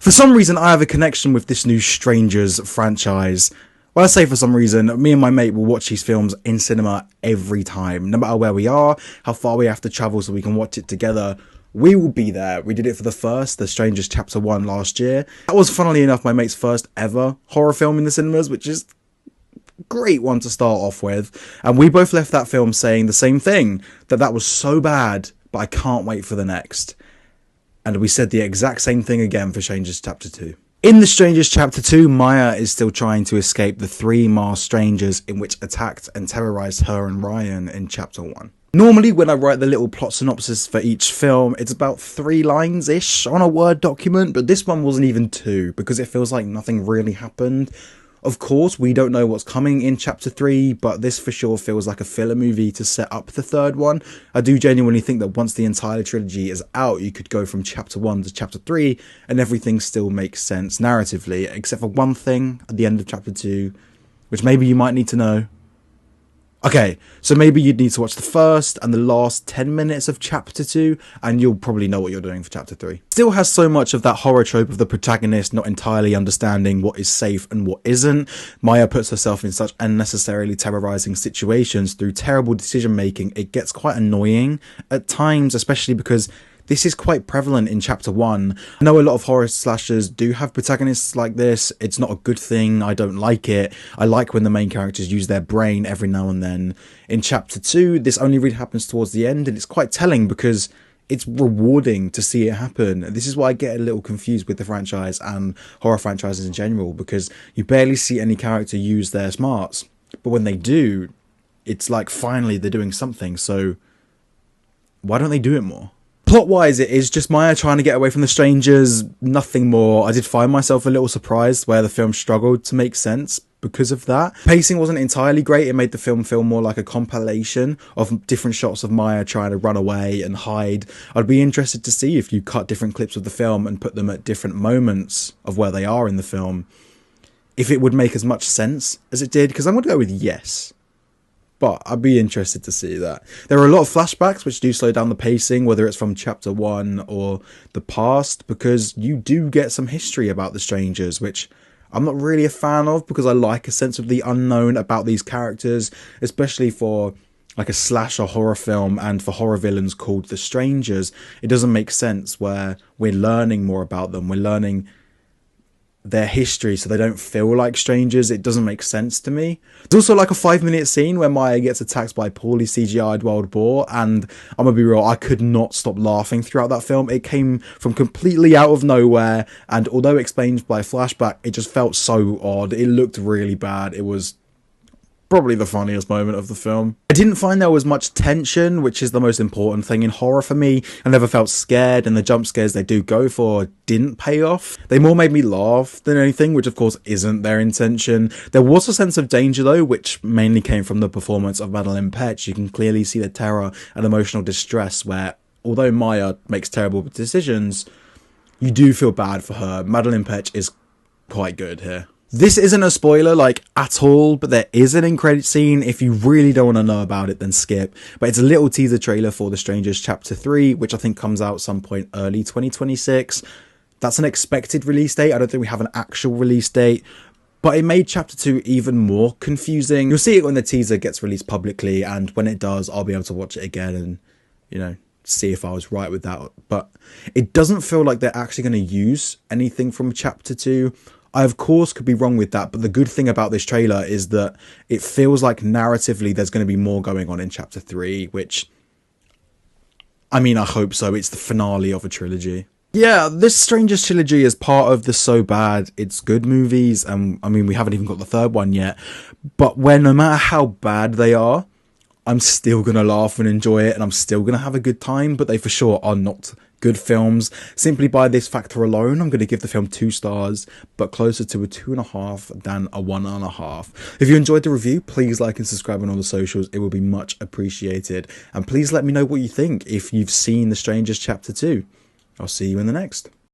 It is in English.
For some reason, I have a connection with this new Strangers franchise. Well, I say for some reason, me and my mate will watch these films in cinema every time. No matter where we are, how far we have to travel so we can watch it together, we will be there. We did it for the Strangers Chapter 1 last year. That was, funnily enough, my mate's first ever horror film in the cinemas, which is a great one to start off with. And we both left that film saying the same thing, that was so bad, but I can't wait for the next. And we said the exact same thing again for Strangers Chapter 2. In The Strangers Chapter 2, Maya is still trying to escape the 3 masked strangers in which attacked and terrorised her and Ryan in Chapter 1. Normally, when I write the little plot synopsis for each film, it's about 3 lines-ish on a Word document, but this one wasn't even 2, because it feels like nothing really happened. Of course, we don't know what's coming in Chapter 3, but this for sure feels like a filler movie to set up the 3rd one. I do genuinely think that once the entire trilogy is out, you could go from Chapter 1 to Chapter 3, and everything still makes sense narratively, except for one thing at the end of Chapter 2, which maybe you might need to know. Okay, so maybe you'd need to watch the first and the last 10 minutes of Chapter 2, and you'll probably know what you're doing for Chapter 3. Still has so much of that horror trope of the protagonist not entirely understanding what is safe and what isn't. Maya puts herself in such unnecessarily terrorizing situations through terrible decision making. It gets quite annoying at times, especially because this is quite prevalent in Chapter 1. I know a lot of horror slashers do have protagonists like this. It's not a good thing. I don't like it. I like when the main characters use their brain every now and then. In Chapter 2, this only really happens towards the end, and it's quite telling because it's rewarding to see it happen. This is why I get a little confused with the franchise and horror franchises in general, because you barely see any character use their smarts. But when they do, it's like finally they're doing something, so why don't they do it more? Plot-wise, it is just Maya trying to get away from the strangers, nothing more. I did find myself a little surprised where the film struggled to make sense because of that. Pacing wasn't entirely great. It made the film feel more like a compilation of different shots of Maya trying to run away and hide. I'd be interested to see if you cut different clips of the film and put them at different moments of where they are in the film, if it would make as much sense as it did, because I'm going to go with yes. But I'd be interested to see that. There are a lot of flashbacks which do slow down the pacing, whether it's from Chapter 1 or the past, because you do get some history about the strangers, which I'm not really a fan of, because I like a sense of the unknown about these characters, especially for like a slasher horror film and for horror villains called the Strangers. It doesn't make sense where we're learning more about them. We're learning their history so they don't feel like strangers. It doesn't make sense to me. There's also like a 5-minute scene where Maya gets attacked by a poorly CGI'd wild boar, and I'm gonna be real, I could not stop laughing throughout that film. It came from completely out of nowhere, and although explained by a flashback, it just felt so odd. It looked really bad. It was probably the funniest moment of the film. I didn't find there was much tension, which is the most important thing in horror for me. I never felt scared, and the jump scares they do go for didn't pay off. They more made me laugh than anything, which of course isn't their intention. There was a sense of danger though, which mainly came from the performance of Madeleine Petsch. You can clearly see the terror and emotional distress where, although Maya makes terrible decisions, you do feel bad for her. Madeleine Petsch is quite good here. This isn't a spoiler, like, at all, but there is an end credit scene. If you really don't want to know about it, then skip. But it's a little teaser trailer for The Strangers Chapter 3, which I think comes out some point early 2026. That's an expected release date. I don't think we have an actual release date, but it made Chapter 2 even more confusing. You'll see it when the teaser gets released publicly, and when it does, I'll be able to watch it again and, you know, see if I was right with that. But it doesn't feel like they're actually going to use anything from Chapter 2. I, of course, could be wrong with that, but the good thing about this trailer is that it feels like narratively there's going to be more going on in Chapter 3, which, I mean, I hope so. It's the finale of a trilogy. Yeah, this Strangers trilogy is part of the So Bad It's Good movies, and I mean, we haven't even got the 3rd one yet, but where no matter how bad they are, I'm still going to laugh and enjoy it, and I'm still going to have a good time, but they for sure are not good films. Simply by this factor alone, I'm going to give the film 2 stars, but closer to a 2.5 than a 1.5. If you enjoyed the review, please like and subscribe on all the socials. It will be much appreciated. And please let me know what you think if you've seen The Strangers Chapter 2. I'll see you in the next.